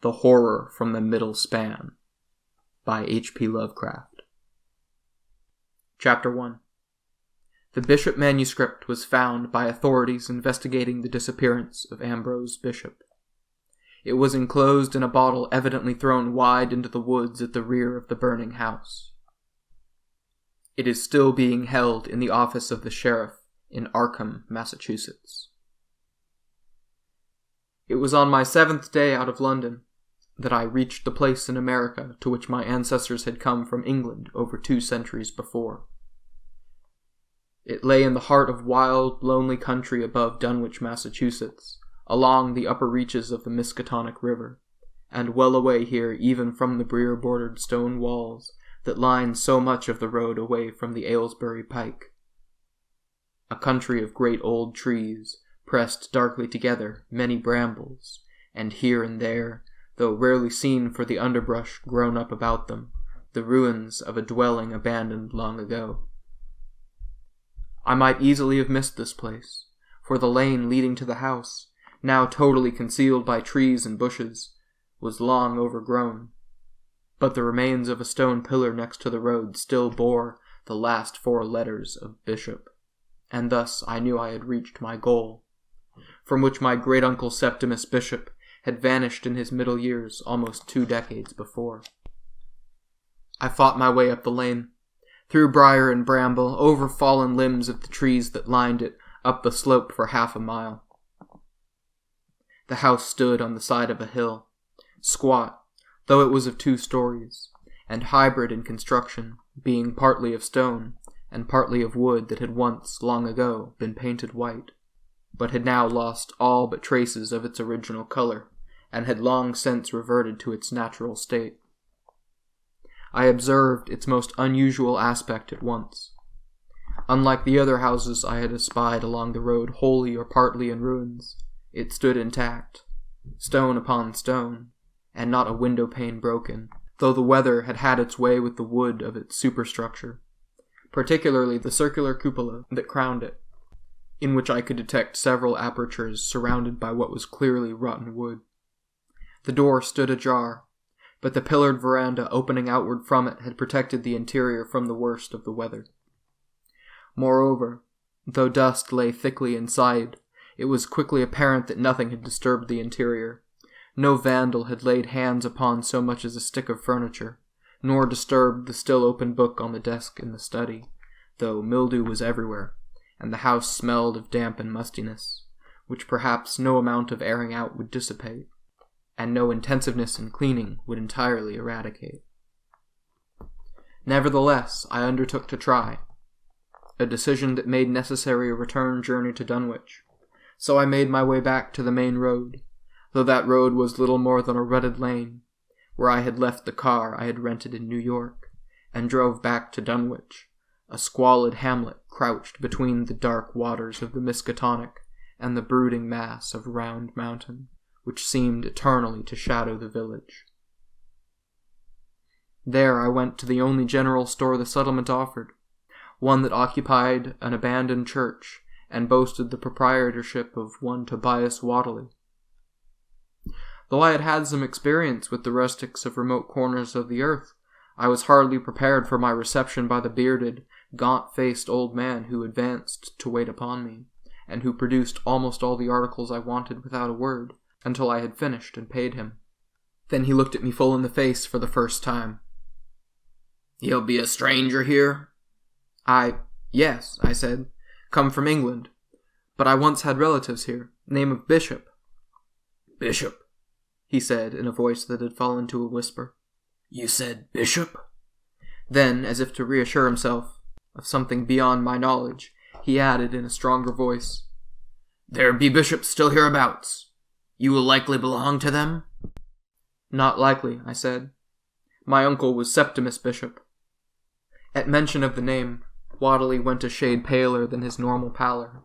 The Horror from the Middle Span by H.P. Lovecraft. Chapter 1. The Bishop manuscript was found by authorities investigating the disappearance of Ambrose Bishop. It was enclosed in a bottle evidently thrown wide into the woods at the rear of the burning house. It is still being held in the office of the sheriff in Arkham, Massachusetts. It was on my 7th day out of London that I reached the place in America to which my ancestors had come from England over 2 centuries before. It lay in the heart of wild, lonely country above Dunwich, Massachusetts, along the upper reaches of the Miskatonic River, and well away here even from the briar-bordered stone walls that line so much of the road away from the Aylesbury Pike. A country of great old trees, pressed darkly together, many brambles, and here and there, though rarely seen for the underbrush grown up about them, the ruins of a dwelling abandoned long ago. I might easily have missed this place, for the lane leading to the house, now totally concealed by trees and bushes, was long overgrown, but the remains of a stone pillar next to the road still bore the last 4 letters of Bishop, and thus I knew I had reached my goal, from which my Great Uncle Septimus Bishop had vanished in his middle years almost 2 decades before. I fought my way up the lane, through briar and bramble, over fallen limbs of the trees that lined it, up the slope for half a mile. The house stood on the side of a hill, squat, though it was of 2 stories, and hybrid in construction, being partly of stone, and partly of wood that had once, long ago, been painted white, but had now lost all but traces of its original color, and had long since reverted to its natural state. I observed its most unusual aspect at once. Unlike the other houses I had espied along the road wholly or partly in ruins, it stood intact, stone upon stone, and not a window pane broken, though the weather had had its way with the wood of its superstructure, particularly the circular cupola that crowned it, in which I could detect several apertures surrounded by what was clearly rotten wood. The door stood ajar, but the pillared veranda opening outward from it had protected the interior from the worst of the weather. Moreover, though dust lay thickly inside, it was quickly apparent that nothing had disturbed the interior. No vandal had laid hands upon so much as a stick of furniture, nor disturbed the still open book on the desk in the study, though mildew was everywhere, and the house smelled of damp and mustiness, which perhaps no amount of airing out would dissipate, and no intensiveness in cleaning would entirely eradicate. Nevertheless, I undertook to try, a decision that made necessary a return journey to Dunwich, so I made my way back to the main road, though that road was little more than a rutted lane, where I had left the car I had rented in New York, and drove back to Dunwich, a squalid hamlet crouched between the dark waters of the Miskatonic and the brooding mass of Round Mountain, which seemed eternally to shadow the village. There I went to the only general store the settlement offered, one that occupied an abandoned church and boasted the proprietorship of one Tobias Whateley. Though I had had some experience with the rustics of remote corners of the earth, I was hardly prepared for my reception by the bearded, gaunt-faced old man who advanced to wait upon me, and who produced almost all the articles I wanted without a word, until I had finished and paid him. Then he looked at me full in the face for the first time. "You'll be a stranger here?" Yes, I said, "come from England, but I once had relatives here, name of Bishop." "Bishop?" he said in a voice that had fallen to a whisper. "You said Bishop?" Then, as if to reassure himself of something beyond my knowledge, he added in a stronger voice, "There be bishops still hereabouts. You will likely belong to them?" "Not likely," I said. "My uncle was Septimus Bishop." At mention of the name, Whateley went a shade paler than his normal pallor.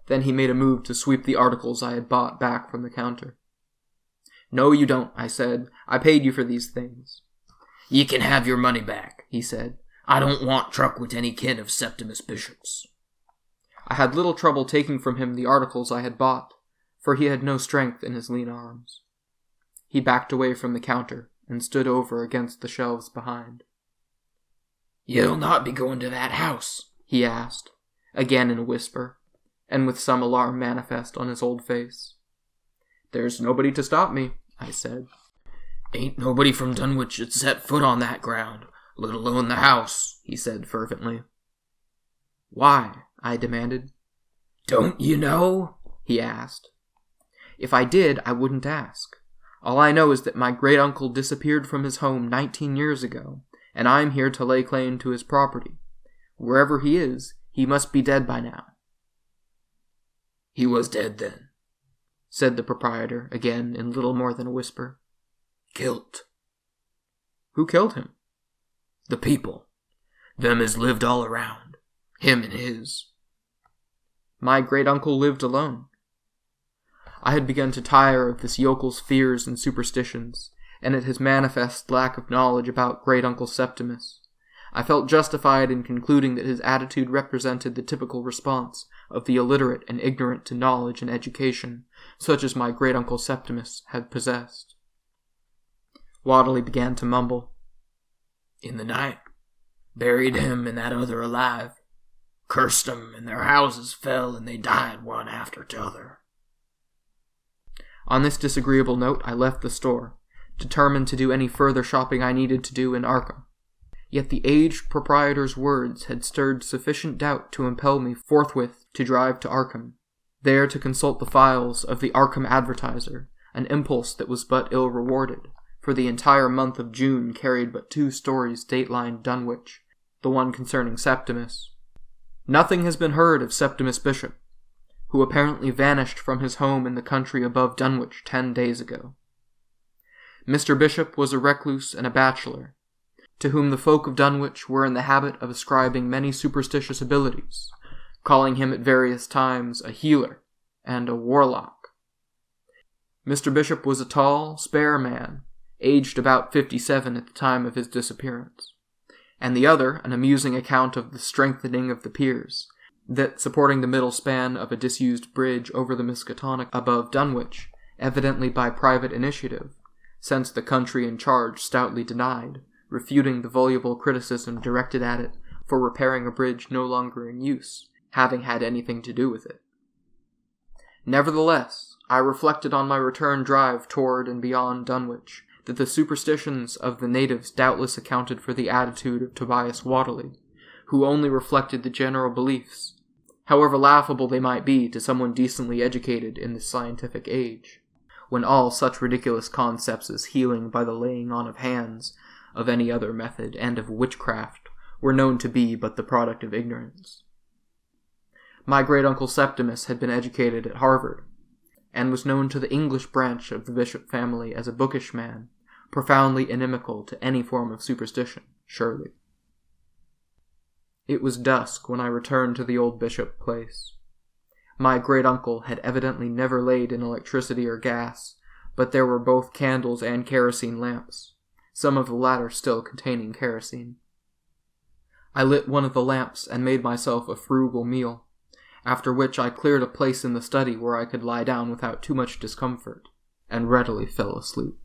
Then he made a move to sweep the articles I had bought back from the counter. "No, you don't," I said. "I paid you for these things." "You can have your money back," he said. "I don't want truck with any kin of Septimus Bishop's." I had little trouble taking from him the articles I had bought, for he had no strength in his lean arms. He backed away from the counter and stood over against the shelves behind. "You'll not be going to that house?" he asked, again in a whisper, and with some alarm manifest on his old face. "There's nobody to stop me," I said. "Ain't nobody from Dunwich should set foot on that ground, let alone the house," he said fervently. "Why?" I demanded. "Don't you know?" he asked. "If I did, I wouldn't ask. All I know is that my great-uncle disappeared from his home 19 years ago, and I'm here to lay claim to his property. Wherever he is, he must be dead by now." "He was dead then," said the proprietor, again in little more than a whisper. "Kilt." "Who killed him?" "The people. Them as lived all around. Him and his." My great-uncle lived alone. I had begun to tire of this yokel's fears and superstitions, and at his manifest lack of knowledge about Great Uncle Septimus. I felt justified in concluding that his attitude represented the typical response of the illiterate and ignorant to knowledge and education, such as my Great Uncle Septimus had possessed. Whateley began to mumble. "In the night, buried him and that other alive. Cursed 'em, and their houses fell, and they died one after t'other." On this disagreeable note, I left the store, determined to do any further shopping I needed to do in Arkham. Yet the aged proprietor's words had stirred sufficient doubt to impel me forthwith to drive to Arkham, there to consult the files of the Arkham Advertiser, an impulse that was but ill rewarded, for the entire month of June carried but 2 stories datelined Dunwich, the one concerning Septimus. Nothing has been heard of Septimus Bishop, who apparently vanished from his home in the country above Dunwich 10 days ago. Mr. Bishop was a recluse and a bachelor, to whom the folk of Dunwich were in the habit of ascribing many superstitious abilities, calling him at various times a healer and a warlock. Mr. Bishop was a tall, spare man, aged about 57 at the time of his disappearance, and the other an amusing account of the strengthening of the piers, that supporting the middle span of a disused bridge over the Miskatonic above Dunwich, evidently by private initiative, since the country in charge stoutly denied, refuting the voluble criticism directed at it for repairing a bridge no longer in use, having had anything to do with it. Nevertheless, I reflected on my return drive toward and beyond Dunwich, that the superstitions of the natives doubtless accounted for the attitude of Tobias Whateley, who only reflected the general beliefs, however laughable they might be to someone decently educated in this scientific age, when all such ridiculous concepts as healing by the laying on of hands, of any other method, and of witchcraft, were known to be but the product of ignorance. My great-uncle Septimus had been educated at Harvard, and was known to the English branch of the Bishop family as a bookish man, profoundly inimical to any form of superstition, surely. It was dusk when I returned to the old Bishop place. My great-uncle had evidently never laid in electricity or gas, but there were both candles and kerosene lamps, some of the latter still containing kerosene. I lit one of the lamps and made myself a frugal meal, after which I cleared a place in the study where I could lie down without too much discomfort, and readily fell asleep.